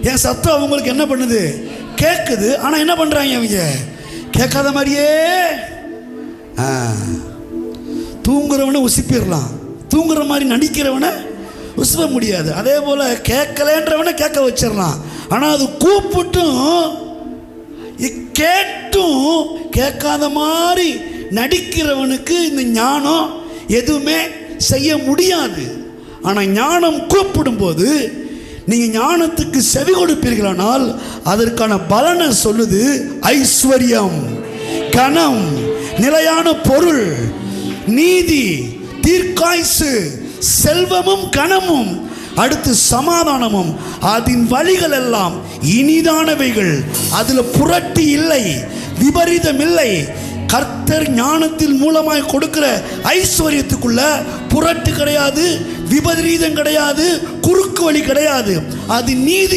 என் சத்தம் அவங்களுக்கு என்ன பண்ணுது? கேட்குது. ஆனால் என்ன பண்ணுறாங்க அவங்க? கேட்காத மாதிரியே தூங்குறவனை உசிப்பிடலாம், தூங்குற மாதிரி நடிக்கிறவனை உசுப்ப முடியாது. அதே போல் கேட்கலன்றவனை கேட்க வச்சிடலாம். ஆனால் அது கூப்பிட்டும் கேட்டும் கேட்காத மாதிரி நடிக்கிறவனுக்கு இந்த ஞானம் எதுவுமே செய்ய முடியாது. ஆனால் ஞானம் கூப்பிடும் போது நீங்கள் ஞானத்துக்கு செவி கொடுப்பீர்களானால் அதற்கான பலனை சொல்லுது. ஐஸ்வர்யம், கனம், நிலையான பொருள், நீதி, தீர்க்காயுசு, செல்வமும் கனமும், அடுத்து சமாதானமும், அதன் வழிகள் எல்லாம் இனிதானவைகள். அதில் புரட்டி இல்லை, விபரீதம் இல்லை. கர்த்தர் ஞானத்தின் மூலமாய் கொடுக்கிற ஐஸ்வர்யத்துக்குள்ள புரட்டு கிடையாது, விபரீதம் கிடையாது, குறுக்கு வழி கிடையாது. அது நீதி